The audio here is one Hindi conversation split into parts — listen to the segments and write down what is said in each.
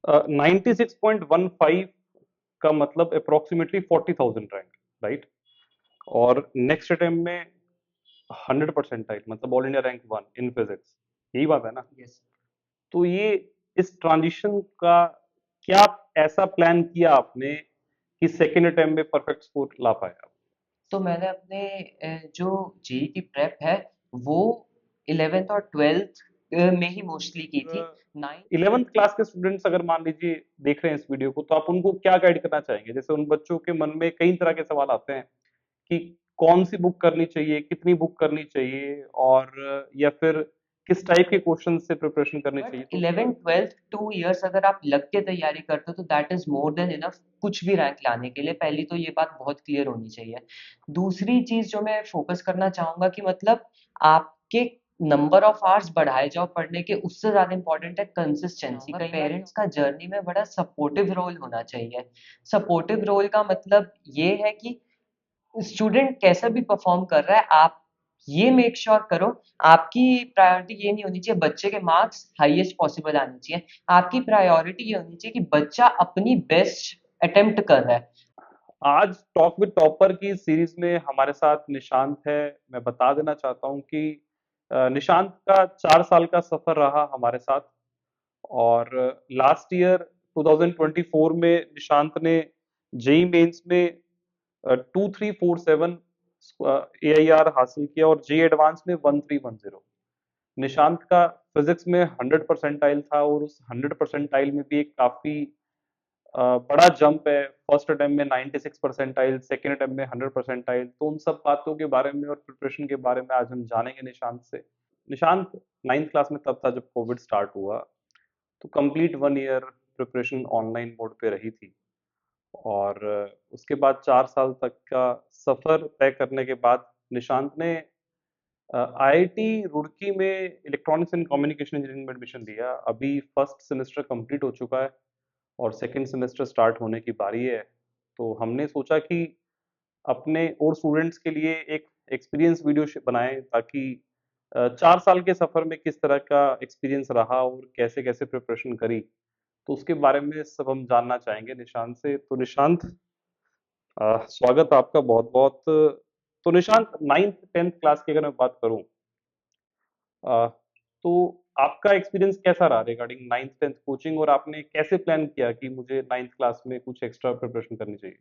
96.15 का मतलब अप्रोक्सीमेटली 40,000 रैंक, राइट। और नेक्स्ट अटेम्प्ट में 100 परसेंटाइल मतलब all India rank 1 in physics, यही बात है ना। यस। तो ये इस ट्रांजिशन का क्या ऐसा प्लान किया आपने कि सेकेंड अटेम्प्ट में परफेक्ट स्कोर ला पाए आप? तो मैंने अपने जो जेई की प्रेप है वो 11th और 12th में ही मोस्टली की थी। 9th। 11th क्लास के स्टूडेंट्स अगर मान लीजिए देख रहे हैं इस वीडियो को, तो आप उनको क्या गाइड करना चाहेंगे? जैसे उन बच्चों के मन में कई तरह के सवाल आते हैं कि कौन सी बुक करनी चाहिए, कितनी बुक करनी चाहिए, और या फिर किस टाइप के क्वेश्चन से प्रिपरेशन करनी बट चाहिए, तो 11th 12th 2 इयर्स अगर आप लग के तैयारी करते हो तो that is more than enough कुछ भी रैंक लाने के लिए। पहली तो ये बात बहुत क्लियर होनी चाहिए। दूसरी चीज जो मैं फोकस करना चाहूंगा कि मतलब आपके नंबर ऑफ आवर्स बढ़ाए जाओ पढ़ने के, उससे ज्यादा इंपॉर्टेंट है कंसिस्टेंसी। कई पेरेंट्स का जर्नी में बड़ा सपोर्टिव रोल होना चाहिए। सपोर्टिव रोल का मतलब ये है कि स्टूडेंट कैसा भी परफॉर्म कर रहा है, आप ये मेक श्योर करो। आपकी प्रायोरिटी ये नहीं होनी चाहिए बच्चे के मार्क्स हाईएस्ट पॉसिबल आने चाहिए। आपकी प्रायोरिटी ये होनी चाहिए कि बच्चा अपनी बेस्ट अटेम्प्ट कर रहा है। आज टॉक विद टॉपर की सीरीज में हमारे साथ निशांत है। मैं बता देना चाहता हूँ कि निशांत का 4 साल का सफर रहा हमारे साथ। और लास्ट ईयर 2024 में निशांत ने जेई मेंस में 2347 AIR हासिल किया और जे एडवांस में 1310। निशांत का फिजिक्स में 100 परसेंटाइल था, और उस 100 परसेंटाइल में भी एक काफी बड़ा जंप है। फर्स्ट अटेम्प्ट में 96 परसेंटाइल, सेकेंड अटेम्प्ट में 100 परसेंटाइल। तो उन सब बातों के बारे में और प्रिपरेशन के बारे में आज हम जानेंगे निशांत से। निशांत 9th क्लास में तब था जब कोविड स्टार्ट हुआ, तो complete 1 year preparation online mode पे रही थी। और उसके बाद 4 साल तक का सफर तय करने के बाद निशांत ने आईआईटी रुड़की में इलेक्ट्रॉनिक्स एंड कम्युनिकेशन इंजीनियरिंग में एडमिशन लिया। अभी फर्स्ट सेमेस्टर कंप्लीट हो चुका है और सेकंड सेमेस्टर स्टार्ट होने की बारी है। तो हमने सोचा कि अपने और स्टूडेंट्स के लिए एक एक्सपीरियंस वीडियो बनाएं, ताकि 4 साल के सफर में किस तरह का एक्सपीरियंस रहा और कैसे कैसे प्रिपरेशन करी, तो उसके बारे में सब हम जानना चाहेंगे निशांत से। तो निशांत, स्वागत है आपका बहुत बहुत। तो निशांत, 9th 10th क्लास की अगर मैं बात करूं, अ, तो आपका एक्सपीरियंस कैसा रहा रिगार्डिंग 9th 10th कोचिंग, और आपने कैसे प्लान किया कि मुझे 9th क्लास में कुछ एक्स्ट्रा प्रिपरेशन करनी चाहिए?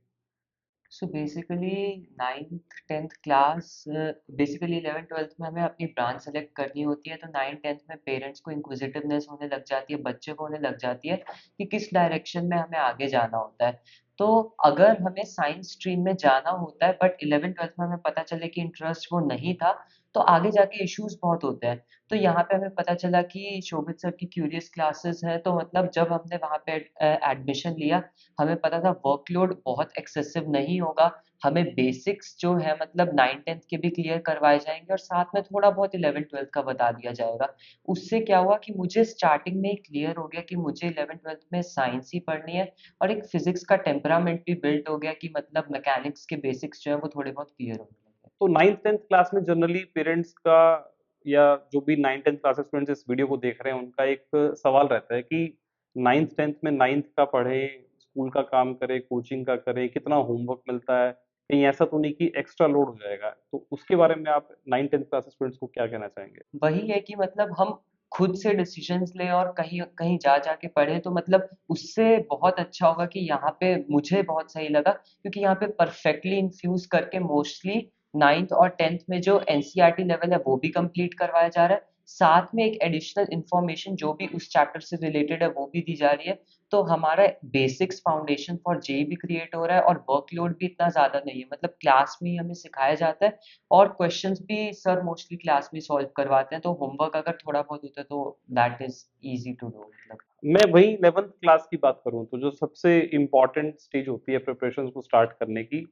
So basically 9th 10th class, basically 11th 12th में हमें अपनी ब्रांच सेलेक्ट करनी होती है। तो 9th 10th में पेरेंट्स को इंक्विजिटिवनेस होने लग जाती है, बच्चे को होने लग जाती है कि किस डायरेक्शन में हमें आगे जाना होता है। तो अगर हमें साइंस स्ट्रीम में जाना होता है बट 11th 12th में हमें पता चले कि इंटरेस्ट वो नहीं था, तो आगे जाके इश्यूज बहुत होते हैं। तो यहाँ पे हमें पता चला कि शोभित सर की क्यूरियस क्लासेस है, तो मतलब जब हमने वहाँ पे एडमिशन लिया, हमें पता था वर्कलोड बहुत एक्सेसिव नहीं होगा। हमें बेसिक्स जो है मतलब 9th 10th के भी क्लियर करवाए जाएंगे और साथ में थोड़ा बहुत 11th 12th का बता दिया जाएगा। उससे क्या हुआ कि मुझे स्टार्टिंग में ही क्लियर हो गया कि मुझे 11th 12th में साइंस ही पढ़नी है, और एक फिजिक्स का टेम्परामेंट भी बिल्ड हो गया कि मतलब मैकेनिक्स के बेसिक्स जो है वो थोड़े बहुत क्लियर होने लगे। तो 9th 10th क्लास में जनरली पेरेंट्स का, या जो भी 9th 10th क्लास स्टूडेंट्स इस वीडियो को देख रहे हैं, उनका एक सवाल रहता है कि 9th 10th में 9th का पढ़े, स्कूल का काम करे, कोचिंग का करे, कितना होमवर्क मिलता है, कहीं ऐसा तो नहीं कि एक्स्ट्रा लोड हो जाएगा? तो उसके बारे में आप 9th 10th क्लास स्टूडेंट्स को क्या कहना चाहेंगे? वही है कि मतलब हम खुद से डिसीजंस लें और कहीं कहीं जा जाके पढ़ें, तो मतलब उससे बहुत अच्छा होगा कि यहाँ पे मुझे बहुत सही लगा क्योंकि यहाँ पे परफेक्टली इन्फ्यूज करके मोस्टली 9th और 10th में जो एनसीईआरटी लेवल है वो भी कंप्लीट करवाया जा रहा है। साथ में एक एडिशनल इंफॉर्मेशन जो भी उस चैप्टर से रिलेटेड है वो भी दी जा रही है। तो हमारा बेसिक्स फाउंडेशन फॉर जेई भी क्रिएट हो रहा है और वर्कलोड भी इतना ज़्यादा नहीं है। मतलब क्लास में ही हमें सिखाया जाता है और क्वेश्चंस भी सर मोस्टली क्लास में सॉल्व करवाते हैं। तो होमवर्क अगर थोड़ा बहुत होता है तो that is easy to do मतलब। मैं वही 11th क्लास की बात करूं, तो जो सबसे इम्पोर्टेंट स्टेज होती है प्रिपरेशन को स्टार्ट करने की,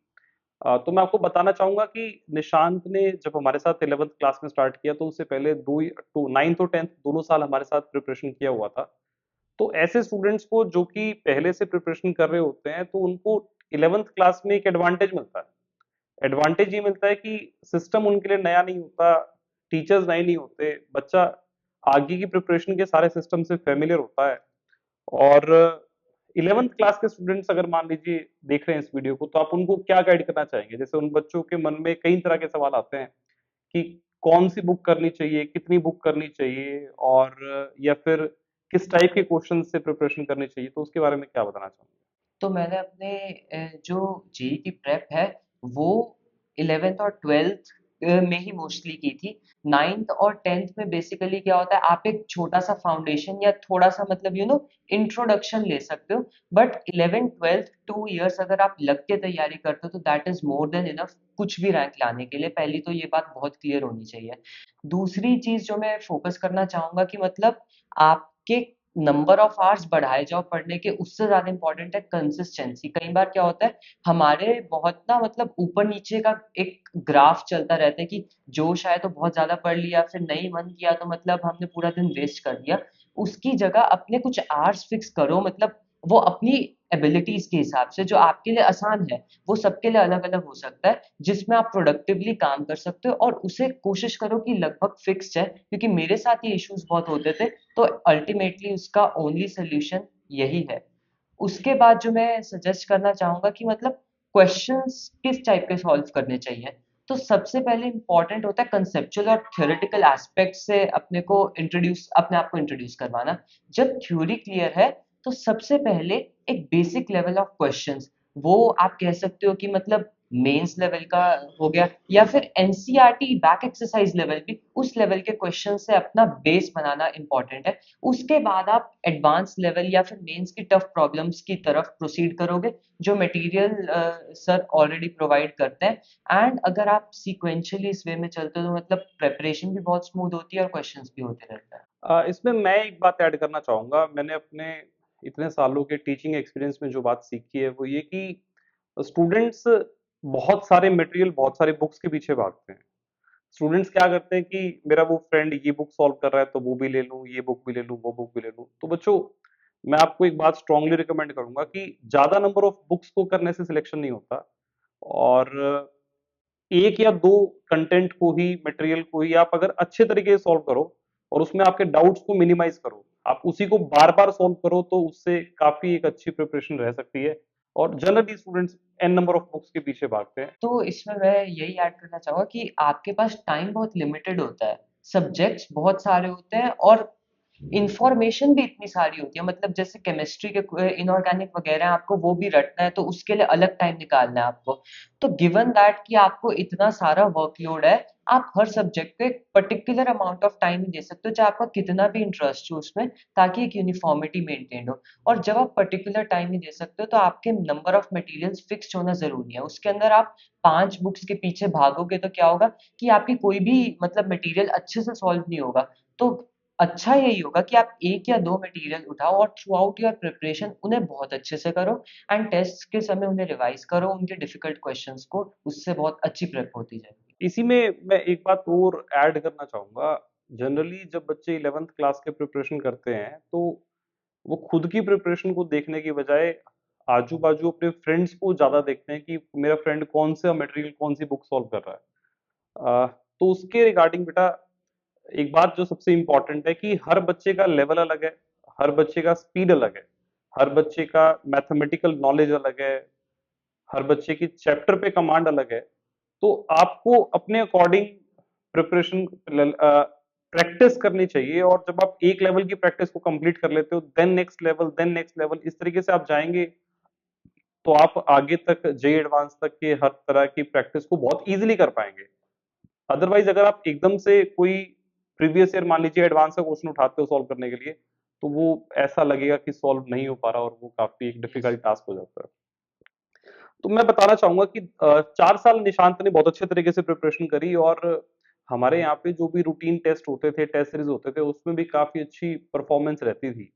तो मैं आपको बताना चाहूंगा कि निशांत ने जब हमारे साथ 11th क्लास में स्टार्ट किया, तो उससे पहले 9th और 10th दोनों साल हमारे साथ प्रिपरेशन किया हुआ था। तो ऐसे स्टूडेंट्स को जो कि पहले से प्रिपरेशन कर रहे होते हैं, तो उनको 11th क्लास में एक एडवांटेज मिलता है। एडवांटेज ये मिलता है कि सिस्टम उनके लिए नया नहीं होता, टीचर्स नए नहीं होते, बच्चा आगे की प्रिपरेशन के सारे सिस्टम से फेमिलियर होता है। और 11th क्लास के स्टूडेंट्स अगर मान लीजिए देख रहे हैं इस वीडियो को, तो आप उनको क्या गाइड करना चाहेंगे? जैसे उन बच्चों के मन में कई तरह के सवाल आते हैं कि कौन सी बुक करनी चाहिए, कितनी बुक करनी चाहिए, और या फिर किस टाइप के क्वेश्चन से प्रिपरेशन करनी चाहिए, तो उसके बारे में क्या बताना चाहेंगे? तो मैंने अपने जो जेई की प्रेप है वो 11th और 12th में ही मोस्टली की थी। 9th और 10th में बेसिकली क्या होता है, आप एक छोटा सा फाउंडेशन या थोड़ा सा मतलब इंट्रोडक्शन ले सकते हो। बट 11th 12th 2 इयर्स अगर आप लग के तैयारी करते हो तो that is more than enough कुछ भी रैंक लाने के लिए। पहली तो ये बात बहुत क्लियर होनी चाहिए। दूसरी चीज जो मैं फोकस करना चाहूंगा कि मतलब आपके नंबर ऑफ आवर्स बढ़ाए जाओ पढ़ने के, उससे ज़्यादा इम्पोर्टेंट है कंसिस्टेंसी। कई बार क्या होता है, हमारे बहुत ना मतलब ऊपर नीचे का एक ग्राफ चलता रहता है कि जोश आए तो बहुत ज़्यादा पढ़ लिया, फिर नहीं मन किया तो मतलब हमने पूरा दिन वेस्ट कर दिया। उसकी जगह अपने कुछ आवर्स फिक्स करो, मतलब वो अपनी एबिलिटीज के हिसाब से जो आपके लिए आसान है, वो सबके लिए अलग अलग हो सकता है, जिसमें आप प्रोडक्टिवली काम कर सकते हो। और उसे कोशिश करो कि लगभग फिक्स्ड है, क्योंकि मेरे साथ ये इश्यूज बहुत होते थे। तो अल्टीमेटली उसका ओनली सोल्यूशन यही है। उसके बाद जो मैं सजेस्ट करना चाहूँगा कि मतलब क्वेश्चंस किस टाइप के सॉल्व करने चाहिए। तो सबसे पहले इम्पोर्टेंट होता है कंसेप्चुअल और थ्योरेटिकल एस्पेक्ट से अपने आप को इंट्रोड्यूस करवाना। जब थ्योरी क्लियर है तो सबसे पहले एक बेसिक लेवल ऑफ क्वेश्चंस, वो आप कह सकते हो कि मतलब मेंस लेवल का हो गया, या फिर एनसीईआरटी बैक एक्सरसाइज लेवल भी, उस लेवल के क्वेश्चन से अपना बेस बनाना इंपॉर्टेंट है। उसके बाद आप एडवांस लेवल या फिर मेंस की टफ प्रॉब्लम्स की तरफ प्रोसीड करोगे, जो मटेरियल सर ऑलरेडी प्रोवाइड करते हैं। एंड अगर आप सीक्वेंशियली इस वे में चलते हो तो मतलब प्रेपरेशन भी बहुत स्मूथ होती है और क्वेश्चंस भी होते रहते हैं। इसमें मैं एक बात ऐड करना चाहूँगा। मैंने अपने इतने सालों के टीचिंग एक्सपीरियंस में जो बात सीखी है, वो ये कि स्टूडेंट्स बहुत सारे मटेरियल, बहुत सारी बुक्स के पीछे भागते हैं। स्टूडेंट्स क्या करते हैं कि मेरा वो फ्रेंड ये बुक सॉल्व कर रहा है, तो वो भी ले लूँ, ये बुक भी ले लूँ, वो बुक भी ले लूँ। तो बच्चों, मैं आपको एक बात स्ट्रांगली रिकमेंड करूँगा कि ज़्यादा नंबर ऑफ बुक्स को करने से सिलेक्शन नहीं होता, और एक या दो कंटेंट को ही, मटेरियल को ही आप अगर अच्छे तरीके से सॉल्व करो और उसमें आपके डाउट्स को मिनिमाइज करो, आप उसी को बार बार सॉल्व करो, तो उससे काफी एक अच्छी प्रिपरेशन रह सकती है। और generally students an number of books के पीछे भागते हैं। तो इसमें मैं यही ऐड करना चाहूँगा कि आपके पास टाइम बहुत लिमिटेड होता है, सब्जेक्ट्स बहुत सारे होते हैं और इंफॉर्मेशन भी इतनी सारी होती है। मतलब जैसे केमिस्ट्री के इनऑर्गेनिक वगैरह आपको वो भी रटना है, तो उसके लिए अलग टाइम निकालना है आपको। तो गिवन दैट कि आपको इतना सारा वर्कलोड है, आप हर सब्जेक्ट को एक पर्टिकुलर अमाउंट ऑफ टाइम ही दे सकते हो, चाहे आपका कितना भी इंटरेस्ट हो उसमें, ताकि एक यूनिफॉर्मिटी मेंटेन हो। और जब आप पर्टिकुलर टाइम ही दे सकते हो तो आपके नंबर ऑफ मटेरियल्स फिक्स्ड होना ज़रूरी है। उसके अंदर आप 5 बुक्स के पीछे भागोगे तो क्या होगा कि आपकी कोई भी मतलब मटेरियल अच्छे से सॉल्व नहीं होगा। तो अच्छा यही होगा कि आप 1 या 2 मटेरियल उठाओ और थ्रू आउट योर प्रिपरेशन उन्हें बहुत अच्छे से करो, एंड टेस्ट के समय उन्हें रिवाइज़ करो, उनके डिफिकल्ट क्वेश्चंस को, उससे बहुत अच्छी प्रेप होती जाएगी। इसी में मैं एक बात और ऐड करना चाहूंगा। जनरली जब बच्चे 11th क्लास के प्रिपरेशन करते हैं, तो वो खुद की प्रिपरेशन को देखने की बजाय आजू बाजू अपने फ्रेंड्स को ज्यादा देखते हैं कि मेरा फ्रेंड कौन सा मटेरियल, कौन सी बुक सॉल्व कर रहा है। तो उसके रिगार्डिंग बेटा, एक बात जो सबसे इम्पोर्टेंट है कि हर बच्चे का लेवल अलग है, हर बच्चे का स्पीड अलग है, हर बच्चे का मैथमेटिकल नॉलेज अलग है, हर बच्चे की चैप्टर पे कमांड अलग है। तो आपको अपने अकॉर्डिंग प्रिपरेशन प्रैक्टिस करनी चाहिए, और जब आप एक लेवल की प्रैक्टिस को कंप्लीट कर लेते हो, देन नेक्स्ट लेवल, इस तरीके से आप जाएंगे, तो आप आगे तक जेई एडवांस तक के हर तरह की प्रैक्टिस को बहुत इजीली कर पाएंगे। अदरवाइज अगर आप एकदम से कोई प्रीवियस ईयर मान लीजिए एडवांस का क्वेश्चन उठाते हो सॉल्व करने के लिए, तो वो ऐसा लगेगा कि सॉल्व नहीं हो पा रहा, और वो काफी एक डिफिकल्ट टास्क हो जाता है। तो मैं बताना चाहूंगा कि 4 साल निशांत ने बहुत अच्छे तरीके से प्रिपरेशन करी, और हमारे यहाँ पे जो भी रूटीन टेस्ट होते थे, टेस्ट सीरीज होते थे, उसमें भी काफी अच्छी परफॉर्मेंस रहती थी।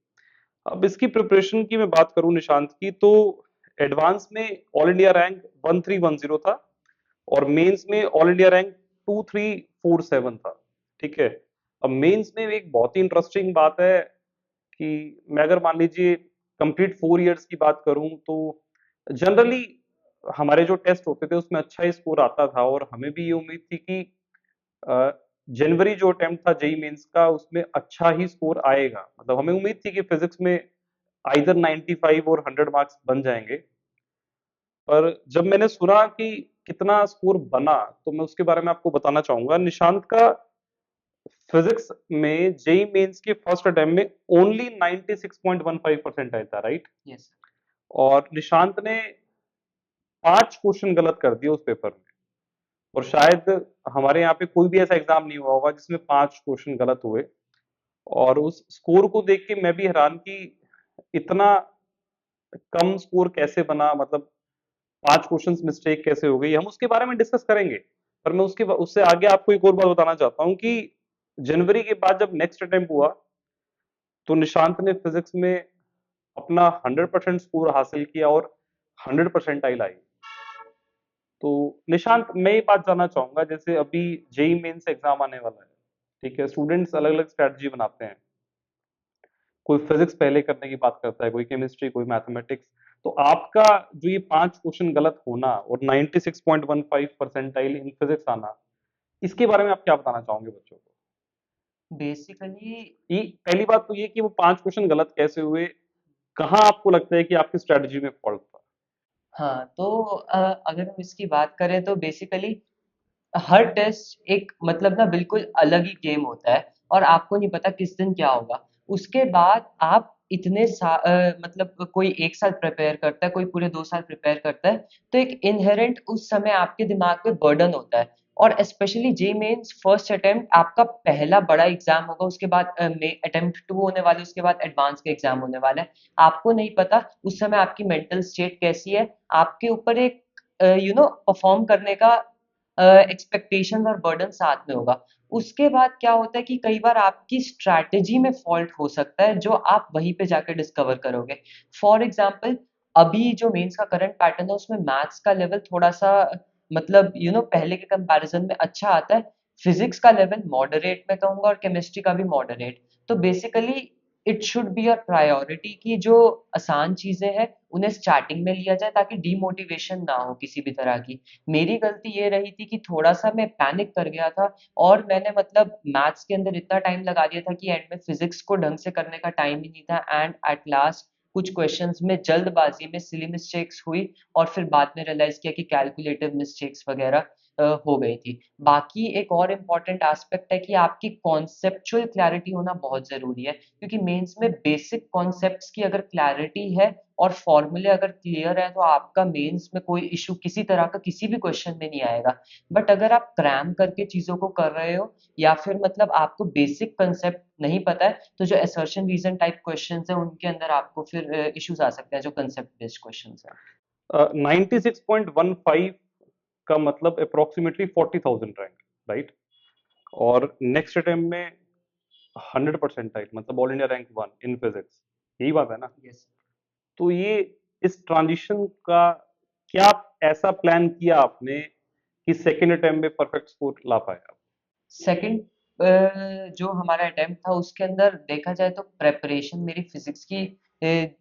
अब इसकी प्रिपरेशन की मैं बात करूं निशांत की, तो एडवांस में ऑल इंडिया रैंक 1310 था, और मेंस में ऑल इंडिया रैंक 2347 था। ठीक है। अब मेंस में एक बहुत ही इंटरेस्टिंग बात है कि मैं अगर मान लीजिए कंप्लीट 4 इयर्स की बात करूं, तो जनरली हमारे जो टेस्ट होते थे उसमें अच्छा ही स्कोर आता था, और हमें भी ये उम्मीद थी कि अ, जनवरी जो अटेम्प्ट था जेई मेंस का, उसमें अच्छा ही स्कोर आएगा। मतलब हमें उम्मीद थी कि फिजिक्स में आइदर 95 और 100 मार्क्स बन जाएंगे। पर जब मैंने सुना कि कितना स्कोर बना, तो मैं उसके बारे में आपको बताना चाहूंगा। निशांत का फिजिक्स में जेई मेंस के फर्स्ट अटेम्प्ट में ओनली 96.15% आया था, राइट? यस। और निशांत ने 5 क्वेश्चन गलत कर दिए उस पेपर में। और शायद हमारे यहाँ पे कोई भी ऐसा एग्जाम नहीं हुआ होगा जिसमें 5 क्वेश्चन गलत हुए। और उस स्कोर को देख के मैं भी हैरान कि इतना कम स्कोर कैसे बना, मतलब 5 क्वेश्चंस मिस्टेक कैसे हो गई, हम उसके बारे में डिस्कस करेंगे। पर मैं उससे आगे आपको एक और बात बताना चाहता हूँ कि जनवरी के बाद जब नेक्स्ट अटेम्प्ट हुआ, तो निशांत ने फिजिक्स में अपना 100% स्कोर हासिल किया और 100 परसेंटाइल आई। तो निशांत, मैं ये बात जानना चाहूंगा, जैसे अभी जेई मेंस एग्जाम आने वाला है, ठीक है? स्टूडेंट्स अलग अलग स्ट्रेटजी बनाते हैं। कोई फिजिक्स पहले करने की बात करता है, कोई केमिस्ट्री, कोई मैथमेटिक्स। तो आपका जो ये 5 क्वेश्चन गलत होना और 96.15 परसेंटाइल इन फिजिक्स आना, इसके बारे में आप क्या बताना चाहोगे बच्चों को? बेसिकली ये पहली बात तो ये कि वो 5 क्वेश्चन गलत कैसे हुए, कहाँ आपको लगता है कि आपकी स्ट्रेटजी में फॉल्ट था? हाँ, तो अगर हम इसकी बात करें तो बेसिकली हर टेस्ट एक मतलब ना बिल्कुल अलग ही गेम होता है और आपको नहीं पता किस दिन क्या होगा। उसके बाद आप मतलब कोई 1 साल प्रिपेयर करता है, कोई पूरे 2 साल प्रिपेयर करता है, तो एक इन्हेरेंट उस समय आपके दिमाग पे बर्डन होता है। और specially JEE mains first attempt आपका पहला बड़ा एग्ज़ाम होगा, उसके बाद अटेम्प्ट 2 होने वाले, उसके बाद एडवांस के एग्ज़ाम होने वाला है। आपको नहीं पता उस समय आपकी मेंटल स्टेट कैसी है, आपके ऊपर एक परफॉर्म करने का एक्सपेक्टेशंस और बर्डन साथ में होगा। उसके बाद क्या होता है कि कई बार आपकी स्ट्रैटेजी में फॉल्ट हो सकता है जो आप वहीं पे जाके डिस्कवर करोगे। फॉर एग्जांपल अभी जो मेंस का करंट पैटर्न है उसमें मैथ्स का लेवल थोड़ा-सा मतलब पहले के कंपैरिजन में अच्छा आता है। फिजिक्स का लेवल मॉडरेट मैं कहूँगा और केमिस्ट्री का भी मॉडरेट। तो basically it should be your priority कि जो आसान चीज़ें हैं उन्हें स्टार्टिंग में लिया जाए ताकि डीमोटिवेशन ना हो किसी भी तरह की। मेरी गलती ये रही थी कि थोड़ा-सा मैं पैनिक कर गया था और मैंने मतलब मैथ्स के अंदर इतना टाइम लगा दिया था कि एंड में फिज़िक्स को ढंग से करने का टाइम ही नहीं था एंड एट लास्ट कुछ क्वेश्चन्स में जल्दबाज़ी में सिली मिस्टेक्स हुई और फिर बाद में रियलाइज़ किया कि कैलकुलेटिव मिस्टेक्स वग़ैरह हो गई थी। बाकी एक और इम्पोर्टेंट एस्पेक्ट है कि आपकी कॉन्सेप्चुअल क्लैरिटी होना बहुत ज़रूरी है क्योंकि मेंस में बेसिक कॉन्सेप्ट्स की अगर क्लैरिटी है और फॉर्मूले अगर क्लियर है तो आपका मेंस में कोई इशू किसी तरह का किसी भी क्वेश्चन में नहीं आएगा। बट अगर आप क्रैम करके चीज़ों को कर रहे हो या फिर मतलब आपको बेसिक कांसेप्ट नहीं पता है, तो जो असर्शन रीज़न टाइप क्वेश्चंस हैं उनके अंदर आपको फिर इश्यूज़ आ सकते हैं जो कांसेप्ट बेस्ड क्वेश्चंस हैं। 96.15 का मतलब अप्रोक्सीमेटली 40,000 रैंक, राइट? और नेक्स्ट अटेम्प्ट में 100 परसेंटाइल, मतलब all India rank 1 in physics, यही बात है ना? यस। तो ये इस ट्रांजिशन का क्या ऐसा प्लान किया आपने कि सेकेंड अटेम्प्ट में परफेक्ट स्कोर ला पाए आप? सेकंड जो हमारा अटेम्प्ट था उसके अंदर देखा जाए तो प्रिपरेशन मेरी फिजिक्स की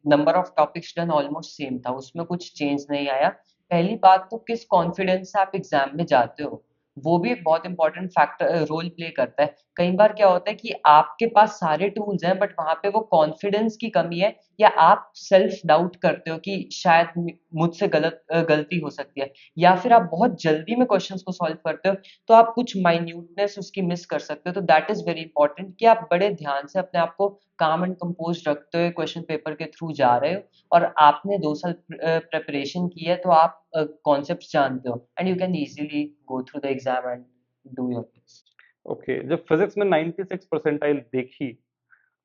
number of topics done almost same था, उसमें कुछ चेंज नहीं आया। पहली बात तो किस कॉन्फिडेंस से आप एग्जाम में जाते हो वो भी एक बहुत इंपॉर्टेंट फैक्टर रोल प्ले करता है। कई बार क्या होता है कि आपके पास सारे टूल्स हैं बट वहां पे वो कॉन्फिडेंस की कमी है या आप सेल्फ डाउट करते हो कि शायद मुझसे गलती हो सकती है या फिर आप बहुत जल्दी में क्वेश्चंस को सॉल्व करते हो तो आप कुछ माइन्यूटनेस उसकी मिस कर सकते हो। तो दैट इज़ वेरी इंपॉर्टेंट कि आप बड़े ध्यान से अपने आप को काम एंड कंपोज़्ड रखते हुए क्वेश्चन पेपर के थ्रू जा रहे हो और आपने 2 साल प्रिपरेशन की है तो आप कॉन्सेप्ट्स जानते हो and you can easily go through the exam and do your best. Okay, जब फिजिक्स में 96 परसेंटाइल देखी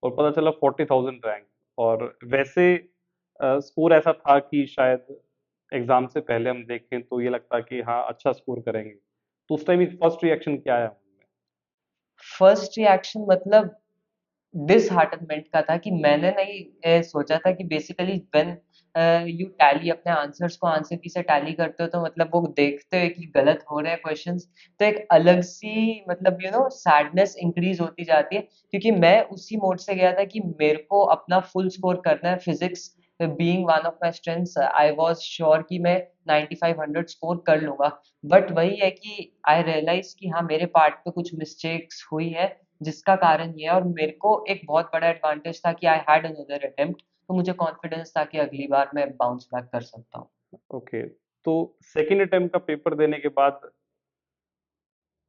और पता चला 40,000 रैंक, और वैसे स्कोर ऐसा था कि शायद एग्जाम से पहले हम देखें तो ये लगता कि हाँ अच्छा स्कोर करेंगे, तो उस टाइम फर्स्ट रिएक्शन क्या आया मन में? फर्स्ट रिएक्शन मतलब डिसहार्टनमेंट का था कि मैंने नहीं सोचा था कि बेसिकली व्हेन यू टैली अपने आंसर्स को आंसर की से टैली करते हो तो मतलब वो देखते हो कि गलत हो रहे हैं क्वेश्चंस तो एक अलग सी मतलब सैडनेस इंक्रीज होती जाती है क्योंकि मैं उसी मोड से गया था कि मेरे को अपना फुल स्कोर करना है physics being one of my strengths I was sure कि मैं 9500 स्कोर कर लूंगा बट वही है कि आई रियलाइज कि हाँ मेरे पार्ट पे कुछ मिस्टेक्स हुई है जिसका कारण ये है और मेरे को एक बहुत बड़ा एडवांटेज था कि आई हैड अनदर अटेम्प्ट तो मुझे कॉन्फिडेंस था कि अगली बार मैं बाउंस बैक कर सकता हूँ। ओके, तो सेकंड अटेम्प्ट का पेपर देने के बाद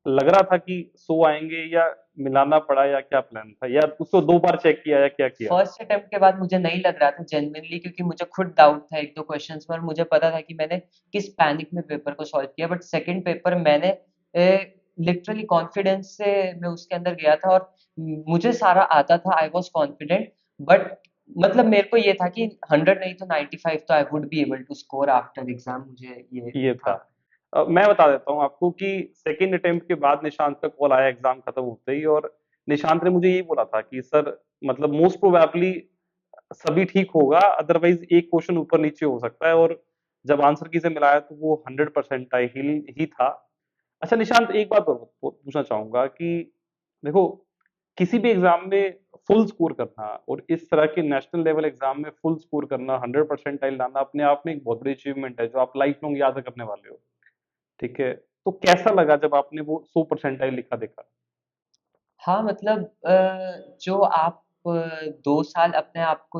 लग रहा था कि 100 आएँगे, या मिलाना पड़ा, या क्या प्लान था? या उसको 2 बार चेक किया, या क्या किया? फर्स्ट अटेम्प्ट के बाद मुझे नहीं लग रहा था जेन्युइनली, क्योंकि मुझे खुद डाउट था एक दो क्वेश्चंस में और मुझे पता था कि मैंने किस पैनिक में पेपर को सॉल्व किया। बट सेकंड पेपर मैंने लिटरली कॉन्फिडेंस से मैं उसके अंदर गया था और मुझे सारा आता था। आई वाज कॉन्फिडेंट, बट मतलब मेरे को ये था कि 100 नहीं तो 95 तो I would be able to score after exam, मुझे ये ये था। था। मैं बता देता हूँ आपको कि सेकंड अटेम्प्ट के बाद निशांत का कॉल आया एग्ज़ाम खत्म होते ही, और निशांत ने मुझे यही बोला था कि सर, मतलब मोस्ट प्रोबेबली सभी ठीक होगा, अदरवाइज़ एक क्वेश्चन ऊपर-नीचे हो सकता है, और जब आंसर की से मिलाया तो वो 100 परसेंटाइल ही था। अच्छा निशांत, एक बात और पूछना चाहूँगा कि देखो, किसी भी एग्ज़ाम में फुल स्कोर करना और इस तरह के नेशनल लेवल एग्ज़ाम में फुल स्कोर करना, 100 परसेंटाइल लाना अपने आप में एक बहुत बड़ी अचीवमेंट है, जो आप लाइफ लॉन्ग याद रखने वाले हो, ठीक है? तो कैसा लगा जब आपने वो 100 परसेंटाइल लिखा देखा? हाँ, मतलब जो आप 2 साल अपने आप को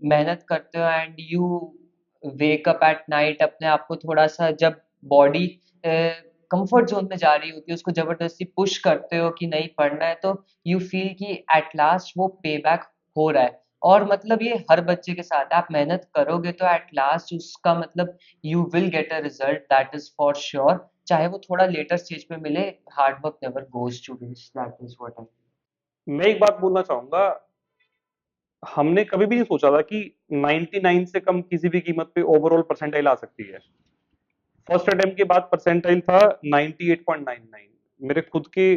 मेहनत करते हो and you wake up at night, अपने आप को थोड़ा-सा जब बॉडी कंफर्ट ज़ोन में जा रही होती है, उसको ज़बरदस्ती पुश करते हो कि नहीं पढ़ना है, तो यू फ़ील कि एट लास्ट वो पे बैक हो रहा है। और मतलब ये हर बच्चे के साथ है, आप मेहनत करोगे तो एट लास्ट उसका मतलब you will get a result, that is for sure. चाहे वो थोड़ा लेटर स्टेज पे मिले, hard work never goes to waste, that is what I. मैं एक बात बोलना चाहूँगा, हमने कभी भी नहीं सोचा था कि 99 से कम किसी भी कीमत पे ओवरऑल परसेंटाइल आ सकती है। फर्स्ट अटेम्प्ट के बाद परसेंटाइल था 98.99। मेरे खुद के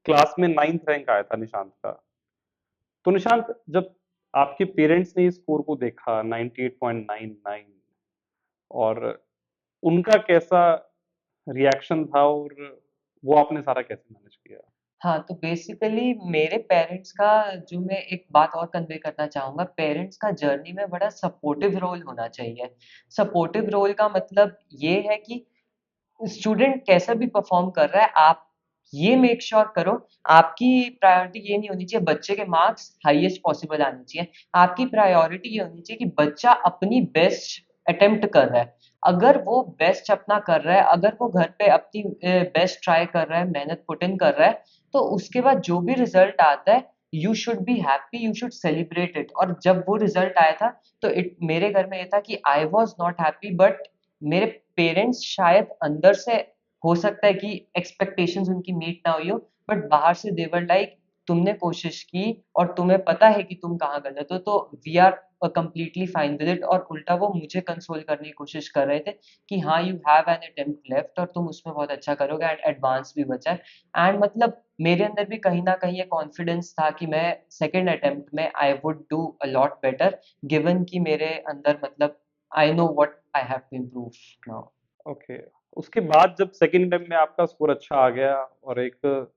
क्लास में 9th रैंक आया था निशांत का। तो निशांत, जब आपके पेरेंट्स ने इस स्कोर को देखा 98.99, और उनका कैसा रिएक्शन था, और वो आपने सारा कैसे मैनेज किया? हाँ, तो बेसिकली मेरे पेरेंट्स का, जो मैं एक बात और कन्वे करना चाहूँगा, पेरेंट्स का जर्नी में बड़ा सपोर्टिव रोल होना चाहिए। सपोर्टिव रोल का मतलब ये है कि स्टूडेंट कैसा भी परफॉर्म कर रहा है, आप ये मेक श्योर करो, आपकी प्रायोरिटी ये नहीं होनी चाहिए बच्चे के मार्क्स हाईएस्ट पॉसिबल आने चाहिए। आपकी प्रायोरिटी ये होनी चाहिए कि बच्चा अपनी बेस्ट अटेम्प्ट कर रहा है। अगर वो बेस्ट अपना कर रहा है, अगर वो घर पे अपनी बेस्ट ट्राई कर रहा है, मेहनत पुट इन कर रहा है, तो उसके बाद जो भी रिजल्ट आता है, you should be happy, you should celebrate it. और जब वो रिजल्ट आया था, तो इट मेरे घर में ये था कि I was not happy, but मेरे पेरेंट्स शायद अंदर से, हो सकता है कि एक्सपेक्टेशंस उनकी मीट ना हुई हो, बट बाहर से दे वर लाइक तुमने कोशिश की और तुम्हें पता है कि तुम कहाँ गलत हो, तो we are completely fine with it. और उल्टा वो मुझे कंसोल करने की कोशिश कर रहे थे कि हाँ, you have an attempt left और तुम उसमें बहुत अच्छा करोगे एंड एडवांस भी बचा है। एंड मतलब मेरे अंदर भी कहीं ना कहीं ये कॉन्फिडेंस था कि मैं सेकेंड अटेम्प्ट में I would do a lot better, given कि मेरे अंदर मतलब I know what I have to improve now. Okay, उसके बाद जब सेकंड अटेम्प्ट में आपका स्कोर अच्छा आ गया, और एक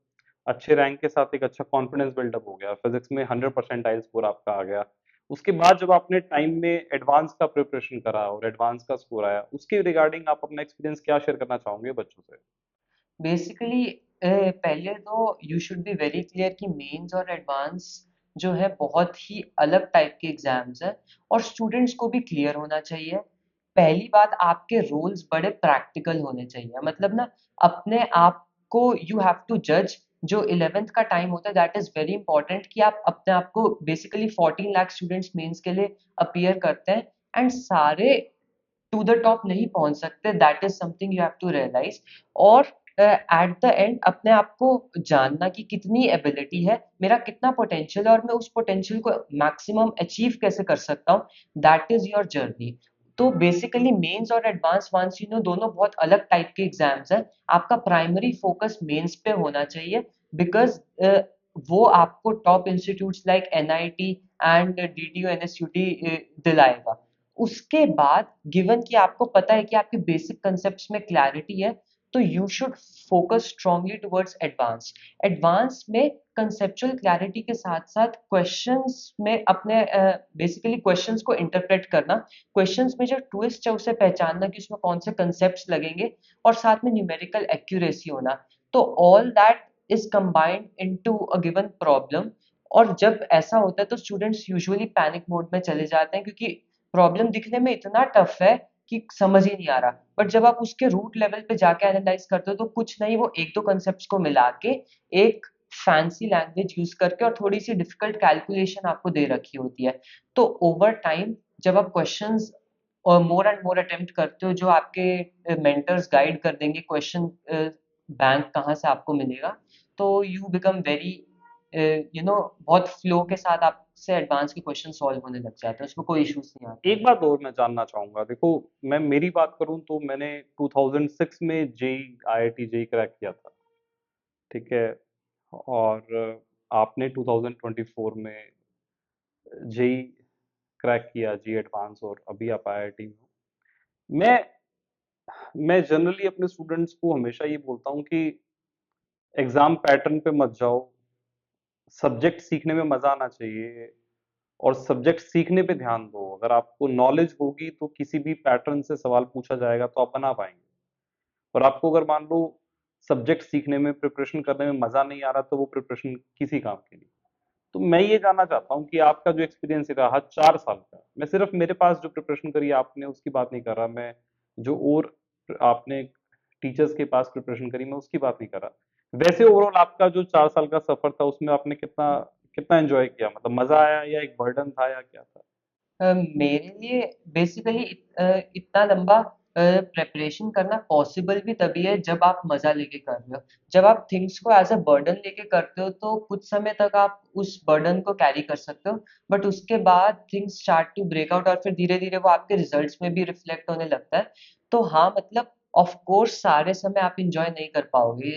अच्छे रैंक के साथ एक अच्छा कॉन्फिडेंस बिल्डअप हो गया, फिजिक्स में 100 परसेंटाइल स्कोर आपका आ गया, उसके बाद जब आपने टाइम में एडवांस का प्रिपरेशन करा और एडवांस का स्कोर आया, उसके रिगार्डिंग आप अपना एक्सपीरियंस क्या शेयर करना चाहोगे बच्चों से? बेसिकली पहले तो you should be very clear कि मेंस और एडवांस जो है बहुत ही अलग टाइप के एग्जाम्स हैं, और स्टूडेंट्स को भी क्लियर होना चाहिए। पहली बात, आपके रूल्स बड़े प्रैक्टिकल होने चाहिए, मतलब ना अपने आप को यू हैव टू जज। जो 11th का टाइम होता है, दैट इज वेरी इंपॉर्टेंट कि आप अपने आप को, बेसिकली 14 लाख स्टूडेंट्स मेंस के लिए अपीयर करते हैं एंड सारे टू द टॉप नहीं पहुंच सकते, that is something you have to realize. और एट द एंड अपने आप को जानना कि कितनी एबिलिटी है, मेरा कितना पोटेंशियल है और मैं उस पोटेंशियल को मैक्सिमम अचीव कैसे कर सकता हूँ, दैट इज योर जर्नी। तो बेसिकली मेंस और एडवांस वंस दोनों बहुत अलग टाइप के एग्जाम्स हैं। आपका प्राइमरी फोकस मेंस पे होना चाहिए, बिकॉज वो आपको top institutes like NIT and DTU NSUT दिलाएगा। उसके बाद गिवन कि आपको पता है कि आपके बेसिक कंसेप्ट्स में क्लैरिटी है, तो you should focus strongly towards advance. Advance में कंसेप्चुअल क्लैरिटी के साथ साथ क्वेश्चंस में अपने बेसिकली क्वेश्चंस को इंटरप्रेट करना, क्वेश्चंस में जो ट्विस्ट है उसे पहचानना कि उसमें कौन से कंसेप्ट्स लगेंगे, और साथ में न्यूमेरिकल एक्यूरेसी होना। तो all that is combined into a given problem. और जब ऐसा होता है तो स्टूडेंट्स यूजुअली पैनिक मोड में चले जाते हैं, क्योंकि प्रॉब्लम दिखने में इतना टफ है कि समझ ही नहीं आ रहा। बट जब आप उसके रूट लेवल पे जाके एनालाइज करते हो तो कुछ नहीं, वो एक दो कंसेप्ट्स को मिला के एक फैंसी लैंग्वेज यूज करके और थोड़ी सी डिफिकल्ट कैलकुलेशन आपको दे रखी होती है। तो ओवर टाइम जब आप क्वेश्चंस और मोर एंड मोर अटेम्प्ट करते हो, जो आपके मेंटर्स गाइड कर देंगे क्वेश्चन बैंक कहाँ से आपको मिलेगा, तो यू बिकम वेरी बहुत फ्लो के साथ आपसे एडवांस के क्वेश्चन सॉल्व होने लग जाते हैं, उसमें कोई इश्यूज नहीं आता है। एक बात और मैं जानना चाहूंगा, देखो मैं मेरी बात करूं तो मैंने 2006 में जेई आईआईटी जेई क्रैक किया था, ठीक है। और आपने 2024 में जेई क्रैक किया, जी एडवांस, और अभी आप आईआईटी में हो। मैं जनरली अपने स्टूडेंट्स को हमेशा ये बोलता हूँ कि एग्जाम पैटर्न पे मत जाओ, सब्जेक्ट सीखने में मजा आना चाहिए, और सब्जेक्ट सीखने पे ध्यान दो। अगर आपको नॉलेज होगी तो किसी भी पैटर्न से सवाल पूछा जाएगा तो आप बना पाएंगे। और आपको अगर मान लो सब्जेक्ट सीखने में, प्रिपरेशन करने में मजा नहीं आ रहा, तो वो प्रिपरेशन किसी काम की नहीं। तो मैं ये जानना चाहता हूँ कि आपका जो एक्सपीरियंस रहा 4 साल का, मैं सिर्फ मेरे पास जो प्रिपरेशन करी आपने उसकी बात नहीं कर रहा, मैं जो और आपने टीचर्स के पास प्रिपरेशन करी मैं उसकी बात नहीं कर रहा। वैसे ओवरऑल आपका जो 4 साल का सफर था उसमें आपने कितना कितना एंजॉय किया, मतलब मजा आया या एक बर्डन था या क्या था? मेरे लिए बेसिकली इतना लंबा प्रेपरेशन करना पॉसिबल भी तभी है जब आप मजा लेके कर रहे हो। जब आप थिंग्स को एज अ बर्डन लेके करते हो तो कुछ समय तक आप उस बर्डन को कैरी कर सकते हो, बट उसके बाद things start to break out और फिर धीरे धीरे वो आपके रिजल्ट्स में भी रिफ्लेक्ट होने लगता है। तो हाँ, मतलब ऑफ कोर्स सारे समय आप इंजॉय नहीं कर पाओगे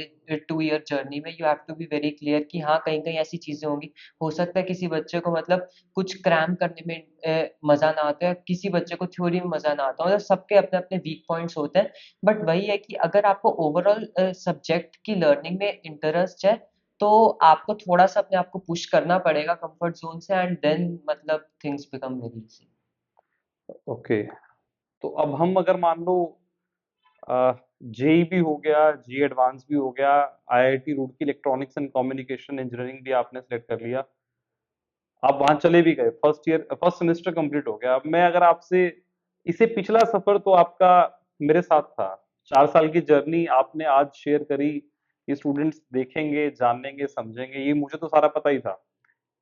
2 ईयर जर्नी में। You have to be very clear कि हाँ, कहीं कहीं ऐसी चीजें होंगी। हो सकता है किसी बच्चे को मतलब कुछ क्रैम करने में मजा ना आता है, किसी बच्चे को थ्योरी में मजा ना आता है, मतलब सबके अपने अपने वीक पॉइंट्स होते हैं। बट वही है कि अगर आपको ओवरऑल सब्जेक्ट की लर्निंग में इंटरेस्ट है तो आपको थोड़ा सा अपने आप को पुश करना पड़ेगा कंफर्ट जोन से, एंड देन मतलब things become very easy. Okay, तो अब हम अगर मान लो जेई भी हो गया, जी एडवांस भी हो गया, IIT Roorkee electronics and communication engineering भी आपने सेलेक्ट कर लिया, आप वहां चले भी गए, फर्स्ट सेमेस्टर कंप्लीट हो गया। अब मैं अगर आपसे, इसे पिछला सफर तो आपका मेरे साथ था, 4 साल की जर्नी आपने आज शेयर करी, ये स्टूडेंट्स देखेंगे, जानेंगे, समझेंगे, ये मुझे तो सारा पता ही था।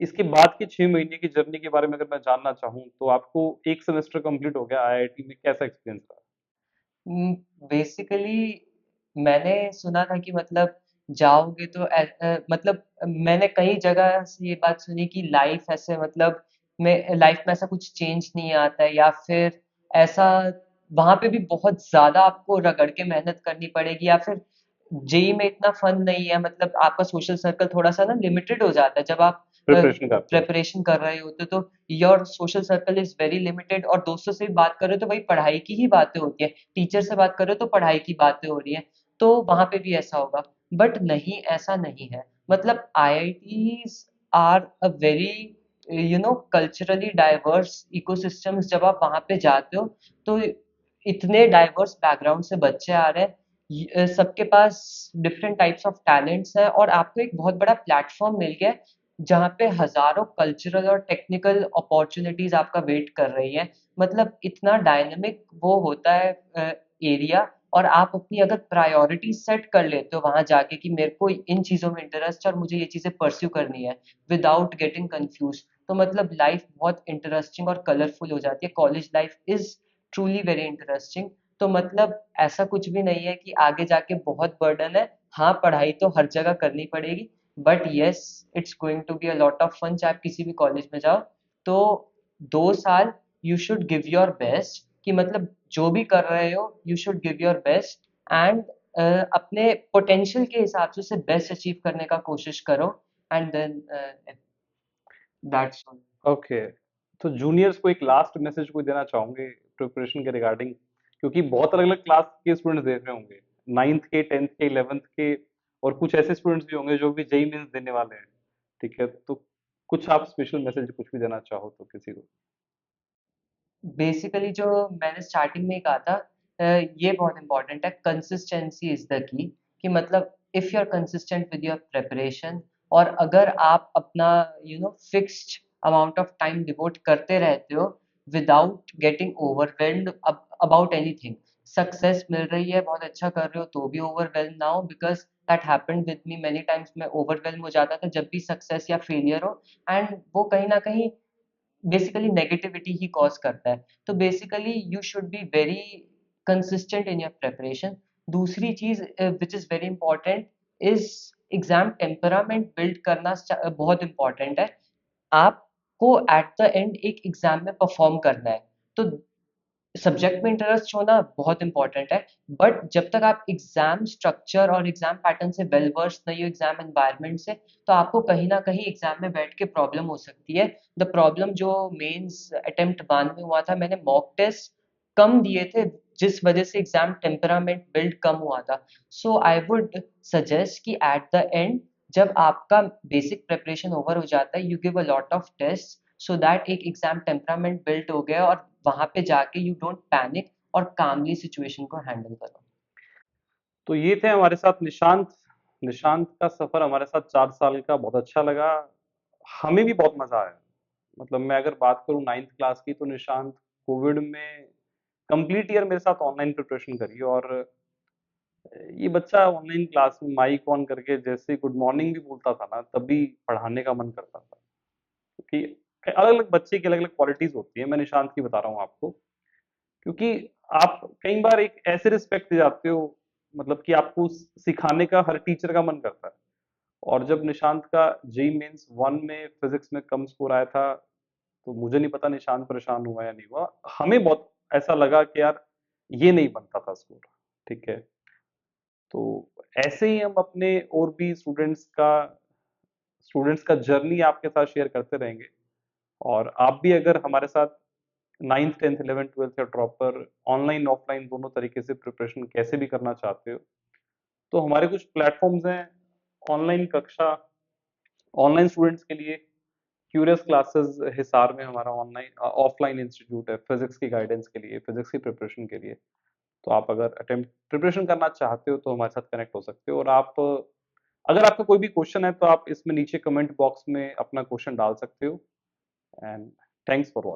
इसके बाद की 6 महीने की जर्नी के बारे में अगर मैं जानना चाहूँ तो आपको एक सेमेस्टर कंप्लीट हो गया आईआईटी में, कैसा एक्सपीरियंस रहा? बेसिकली मैंने सुना था कि मतलब जाओगे तो मतलब मैंने कई जगह से ये बात सुनी कि लाइफ ऐसे मतलब में लाइफ में ऐसा कुछ चेंज नहीं आता है, या फिर ऐसा वहां पे भी बहुत ज्यादा आपको रगड़ के मेहनत करनी पड़ेगी, या फिर जेई में इतना फन नहीं है, मतलब आपका सोशल सर्कल थोड़ा सा ना लिमिटेड हो जाता है जब आप प्रिपरेशन करते हो। प्रेपरेशन कर रहे होते हो। तो your social circle is very limited, और दोस्तों से भी बात कर रहे हो तो वही पढ़ाई की ही बातें होती है, टीचर से बात कर रहे हो तो पढ़ाई की बातें हो रही है। तो वहां पे भी ऐसा होगा। बट नहीं, ऐसा नहीं है। मतलब IITs are a very culturally diverse ecosystems. जब आप वहां पे जाते हो तो इतने डाइवर्स बैकग्राउंड से बच्चे आ रहे हैं, सबके पास डिफरेंट टाइप्स ऑफ टैलेंट्स हैं, और आपको एक बहुत बड़ा प्लेटफॉर्म मिल गया है जहाँ पे हजारों कल्चरल और टेक्निकल अपॉर्चुनिटीज आपका वेट कर रही है। मतलब इतना डायनेमिक वो होता है एरिया। और आप अपनी अगर प्रायोरिटी सेट कर लेते हो वहां जाके कि मेरे को इन चीजों में इंटरेस्ट है और मुझे ये चीजें परस्यू करनी है विदाउट गेटिंग कंफ्यूज, तो मतलब लाइफ बहुत इंटरेस्टिंग और कलरफुल हो जाती है। College life is truly very interesting. तो मतलब ऐसा कुछ भी नहीं है कि आगे जाके बहुत बर्डन है। हाँ, पढ़ाई तो हर जगह करनी पड़ेगी, but yes, it's going to be a lot of fun चाहे आप किसी भी कॉलेज में जाओ। तो 2 साल you should give your best, कि मतलब जो भी कर रहे हो you should give your best, and अपने पोटेंशियल के हिसाब से उसे बेस्ट अचीव करने का कोशिश करो, and then that's all. Okay, तो जूनियर्स को एक लास्ट मैसेज कोई देना चाहूंगे प्रिपरेशन के रिगार्डिंग, क्योंकि बहुत अलग अलग क्लास के स्टूडेंट्स देख रहे होंगे, 9th के, 10th के, 11th के, और कुछ ऐसे स्टूडेंट्स भी होंगे जो भी जेई मेंस देने वाले हैं, ठीक है। तो कुछ आप स्पेशल मैसेज कुछ भी देना चाहो तो किसी को। बेसिकली जो मैंने स्टार्टिंग में ही कहा था, ये बहुत इंपॉर्टेंट है, कंसिस्टेंसी इज द की। कि मतलब if you are consistent with your preparation, और अगर आप अपना fixed amount of time devote करते रहते हो without getting overwhelmed about anything, success मिल रही है बहुत अच्छा कर रहे हो तो भी ओवरवेल्म ना हो, because that happened with me many times. मैं ओवरवेल्म हो जाता था जब भी सक्सेस या फेलियर हो, एंड वो कहीं ना कहीं बेसिकली नेगेटिविटी ही कॉज करता है। तो basically you should be very consistent in your preparation. दूसरी चीज which is very important is exam temperament build करना बहुत इंपॉर्टेंट है। आपको एट द एंड एक एग्जाम में परफॉर्म करना है, तो सब्जेक्ट में इंटरेस्ट होना बहुत इंपॉर्टेंट है। बट जब तक आप एग्जाम स्ट्रक्चर और एग्जाम पैटर्न से वेल वर्स नहीं हो, एग्जाम एनवायरनमेंट से, तो आपको कहीं ना कहीं एग्जाम में बैठ के प्रॉब्लम हो सकती है। द प्रॉब्लम जो मेंस अटेम्प्ट 1 में हुआ था, मैंने मॉक टेस्ट कम दिए थे जिस वजह से एग्जाम टेम्परामेंट बिल्ड कम हुआ था। सो आई वुड सजेस्ट कि एट द एंड जब आपका बेसिक प्रिपरेशन ओवर हो जाता है, you give a lot of test so that एक एग्जाम टेम्परामेंट बिल्ड हो गया, और वहां पे जाके यू डोंट पैनिक और कामली सिचुएशन को हैंडल करो। तो ये थे हमारे साथ निशांत। निशांत का सफर हमारे साथ 4 साल का बहुत अच्छा लगा। हमें भी बहुत मजा आया। मतलब मैं अगर बात करूं 9th क्लास की, तो निशांत कोविड में कंप्लीट ईयर मेरे साथ ऑनलाइन प्रिपरेशन करी। और ये बच्चा ऑनलाइन क्लास में माइक ऑन करके जैसे गुड मॉर्निंग भी बोलता था ना, तभी पढ़ाने का मन करता था। क्योंकि अलग अलग बच्चे की अलग अलग क्वालिटीज होती है। मैं निशांत की बता रहा हूँ आपको, क्योंकि आप कई बार एक ऐसे रिस्पेक्ट दे जाते हो, मतलब कि आपको सिखाने का हर टीचर का मन करता है। और जब निशांत का जेई मेंस 1 में फिजिक्स में कम स्कोर आया था, तो मुझे नहीं पता निशांत परेशान हुआ या नहीं हुआ। हमें बहुत ऐसा लगा कि यार ये नहीं बनता था स्कोर, ठीक है। तो ऐसे ही हम अपने और भी स्टूडेंट्स का जर्नी आपके साथ शेयर करते रहेंगे। और आप भी अगर हमारे साथ 9th 10th 11th 12th या ड्रॉपर ऑनलाइन ऑफलाइन दोनों तरीके से प्रिपरेशन कैसे भी करना चाहते हो, तो हमारे कुछ प्लेटफॉर्म्स हैं। ऑनलाइन कक्षा ऑनलाइन स्टूडेंट्स के लिए क्यूरियस क्लासेस हिसार में हमारा ऑनलाइन ऑफलाइन इंस्टीट्यूट है फिजिक्स की गाइडेंस के लिए, फिजिक्स की प्रिपरेशन के लिए। तो आप अगर अटेम्प्ट प्रिपरेशन करना चाहते हो तो हमारे साथ कनेक्ट हो सकते हो। और आप अगर आपका कोई भी क्वेश्चन है तो आप इसमें नीचे कमेंट बॉक्स में अपना क्वेश्चन डाल सकते हो। And thanks for watching.